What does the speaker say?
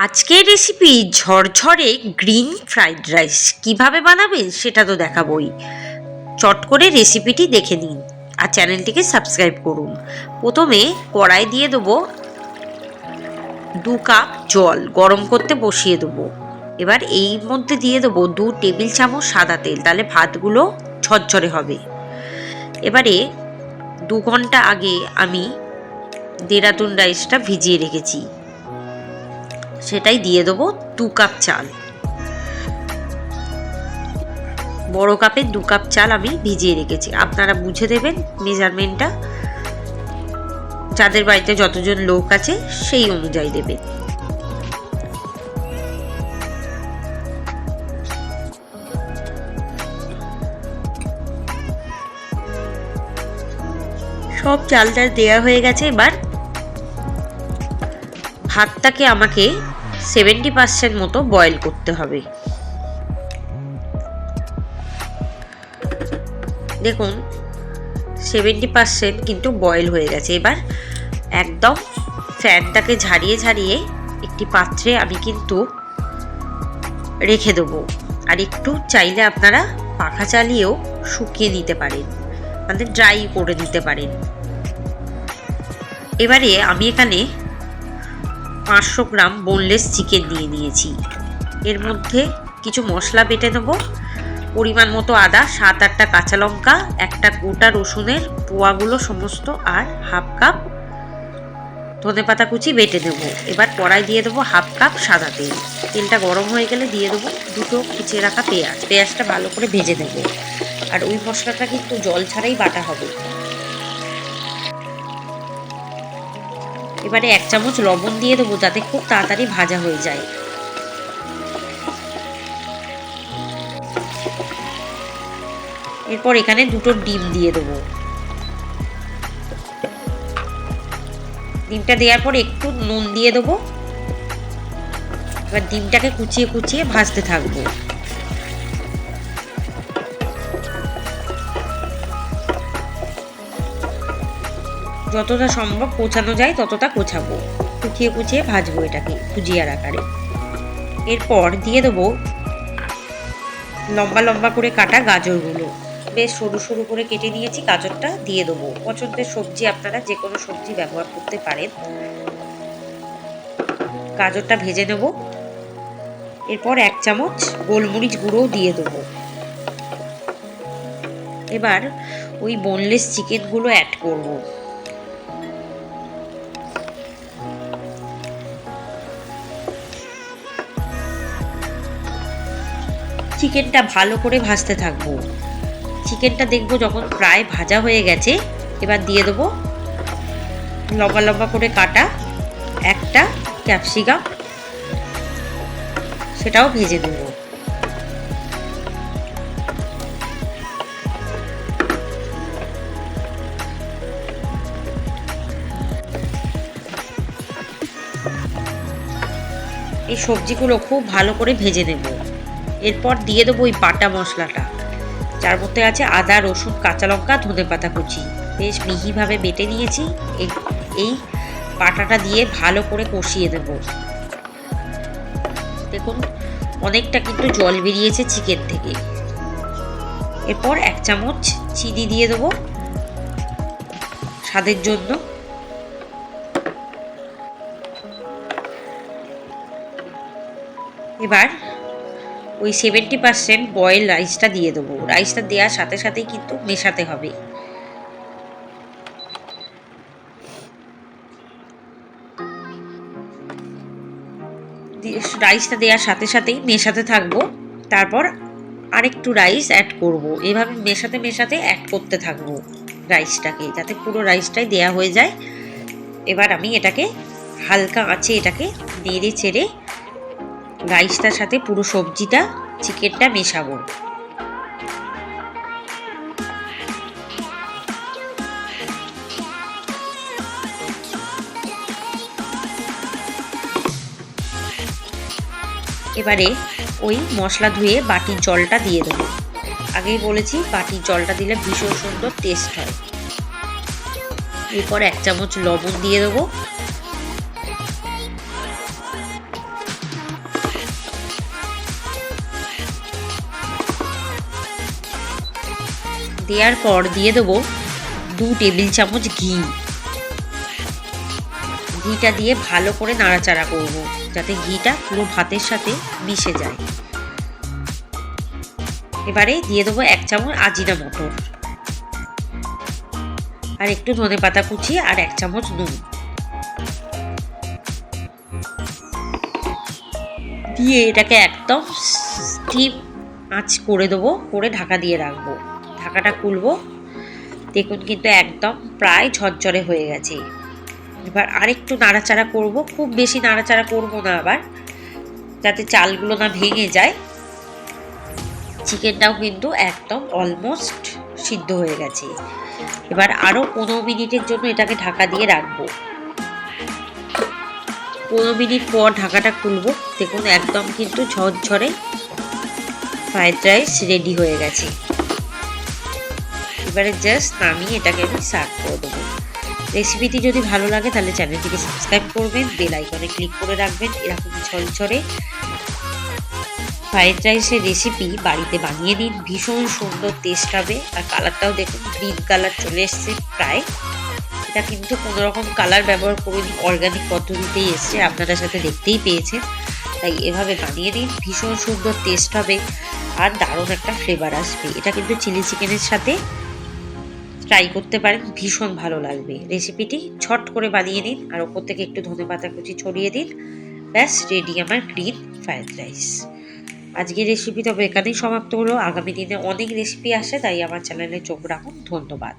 আজকের রেসিপি ঝরঝরে green fried rice কিভাবে বানাবেন সেটা তো দেখাবই। চট করে রেসিপিটি দেখে নিন আর চ্যানেলটিকে সাবস্ক্রাইব করুন। প্রথমে কড়াই দিয়ে দেবো 2 কাপ জল, গরম করতে বসিয়ে দেবো। এবার এই মধ্যে দিয়ে দেবো 2 টেবিল চামচ সাদা তেল, তাহলে ভাতগুলো ঝরঝরে হবে। এবারে 2 ঘন্টা আগে আমি দেরাদুন রাইসটা ভিজিয়ে রেখেছি, সেটাই দিয়ে দেবো। 2 কাপ চাল, বড় কাপের 2 কাপ চাল আমি ভিজিয়ে রেখেছি। আপনারা বুঝে দেবেন মেজারমেন্টটা, যাদের বাড়িতে যতজন লোক আছে সেই অনুযায়ী দেবেন। সব চালটা দেওয়া হয়ে গেছে। এবার ভাতটাকে আমাকে 70% মতো বয়েল করতে হবে। দেখুন 70% কিন্তু বয়েল হয়ে গেছে। এবার একদম ফ্যানটাকে ঝাড়িয়ে ঝাড়িয়ে একটি পাত্রে আমি কিন্তু রেখে দেবো। আর একটু চাইলে আপনারা পাখা চালিয়েও শুকিয়ে নিতে পারেন, মানে ড্রাই করে নিতে পারেন। এবারে আমি এখানে 500 গ্রাম বোনলেস চিকেন নিয়ে নিয়েছি। এর মধ্যে কিছু মশলা বেটে নেবো। পরিমাণ মতো আদা, 7-8টা কাঁচা লঙ্কা, একটা গোটা রসুনের পোয়াগুলো সমস্ত, আর হাফ কাপ ধনেপাতা কুচি বেটে নেবো। এবার কড়াই দিয়ে দেবো 1/2 কাপ সাদা তেল। তেলটা গরম হয়ে গেলে দিয়ে দেবো 2টো কুচিয়ে রাখা পেঁয়াজ। পেঁয়াজটা ভালো করে ভেজে নেবো। আর ওই মশলাটা কিন্তু জল ছাড়াই বাটা হবে। এবারে 1 চামচ লবণ দিয়ে দেবো, যাতে খুব তাড়াতাড়ি ভাজা হয়ে যায়। এরপর এখানে 2টো ডিম দিয়ে দেবো। ডিমটা দেওয়ার পর একটু নুন দিয়ে দেবো। এবার ডিমটাকে কুচিয়ে কুচিয়ে ভাজতে থাকবো। যতটা সম্ভব কোচানো যায় ততটা কোচাবো, কুচিয়ে কুচিয়ে ভাজবো এটাকে ভুজিয়ার আকারে। এরপর দিয়ে দেবো লম্বা লম্বা করে কাটা গাজরগুলো, বেশ সরু সরু করে কেটে নিয়েছি। গাজরটা দিয়ে দেবো। পছন্দের সবজি আপনারা যে কোনো সবজি ব্যবহার করতে পারেন। গাজরটা ভেজে নেব। এরপর 1 চামচ গোলমরিচ গুঁড়োও দিয়ে দেবো। এবার ওই বোনলেস চিকেনগুলো অ্যাড করব। চিকেনটা ভালো করে ভাজতে থাকবো। চিকেনটা দেখবো যখন প্রায় ভাজা হয়ে গেছে, এবার দিয়ে দেবো লম্বা লম্বা করে কাটা একটা ক্যাপসিকাম, সেটাও ভেজে দেবো। এই সবজিগুলো খুব ভালো করে ভেজে নেব। এরপর দিয়ে দেবো ওই বাটা মশলাটা, যার মধ্যে আছে আদা, রসুন, কাঁচা লঙ্কা, ধনেপাতা কুচি, বেশ মিহিভাবে বেটে নিয়েছি। এই বাটাটা দিয়ে ভালো করে কষিয়ে দেব। দেখুন অনেকটা কিন্তু জল বেরিয়েছে চিকেন থেকে। এরপর 1 চামচ চিনি দিয়ে দেবো স্বাদের জন্য। এবার ওই 70% বয়েল রাইসটা দিয়ে দেবো। রাইসটা দেওয়ার সাথে সাথেই কিন্তু মেশাতে হবে। রাইসটা দেওয়ার সাথে সাথেই মেশাতে থাকবো। তারপর আরেকটু রাইস অ্যাড করব। এভাবে মেশাতে মেশাতে অ্যাড করতে থাকবো রাইসটাকে, যাতে পুরো রাইসটাই দেওয়া হয়ে যায়। এবার আমি এটাকে হালকা আঁচে এটাকে নেড়ে চেড়ে রাইসটার সাথে পুরো সবজিটা, চিকেনটা মেশাবো। এবারে ওই মশলা ধুয়ে বাটির জলটা দিয়ে দেবো। আগেই বলেছি বাটির জলটা দিলে ভীষণ সুন্দর টেস্ট হয়। এরপর 1 চামচ লবণ দিয়ে দেবো। দেওয়ার পর দিয়ে দেবো 2 টেবিল চামচ ঘি। ঘিটা দিয়ে ভালো করে নাড়াচাড়া করব যাতে ঘিটা পুরো ভাতের সাথে মিশে যায়। এবারে দিয়ে দেবো 1 চামচ আজিনা মটর, আর একটু ধনেপাতা কুচি, আর 1 চামচ নুন দিয়ে এটাকে একদম স্টিম আঁচ করে দেবো, করে ঢাকা দিয়ে রাখবো। ঢাকাটা খুলবো, দেখুন কিন্তু একদম প্রায় ঝরঝরে হয়ে গেছে। এবার আরেকটু নাড়াচাড়া করব, খুব বেশি নাড়াচাড়া করব না আবার, যাতে চালগুলো না ভেঙে যায়। চিকেনটাও কিন্তু একদম অলমোস্ট সিদ্ধ হয়ে গেছে। এবার আরও 15 মিনিটের জন্য এটাকে ঢাকা দিয়ে রাখবো। 15 মিনিট পর ঢাকাটা খুলবো, দেখুন একদম কিন্তু ঝরঝরে ফ্রাইড রাইস রেডি হয়ে গেছে। এবারে জাস্ট নামিয়ে এটাকে আমি সার্ভ করে দেবো। রেসিপিটি যদি ভালো লাগে তাহলে চ্যানেলটিকে সাবস্ক্রাইব করবেন, বেল আইকনে ক্লিক করে রাখবেন। এরকম ঝরঝরে ফ্রাইড রাইসের রেসিপি বাড়িতে বানিয়ে দিন, ভীষণ সুন্দর টেস্ট হবে। আর কালারটাও দেখুন গ্রিন কালার চলে এসছে প্রায়। এটা কিন্তু কোনো রকম কালার ব্যবহার করিনি, অর্গানিক পদ্ধতিতেই এসছে, আপনারা সাথে দেখতেই পেয়েছেন। তাই এভাবে বানিয়ে দিন, ভীষণ সুন্দর টেস্ট হবে আর দারুণ একটা ফ্লেভার আসবে। এটা কিন্তু চিলি চিকেনের সাথে ট্রাই করতে পারেন, ভীষণ ভালো লাগবে। রেসিপিটি ছট করে বানিয়ে নিন, আর ওপর থেকে একটু ধনেপাতা কুচি ছড়িয়ে দিন, ব্যাস রেডি আমার গ্রিন ফ্রাইড রাইস। আজকের রেসিপি তবে এখানেই সমাপ্ত হলো। আগামী দিনে অনেক রেসিপি আসে, তাই আমার চ্যানেলে চোখ রাখুন। ধন্যবাদ।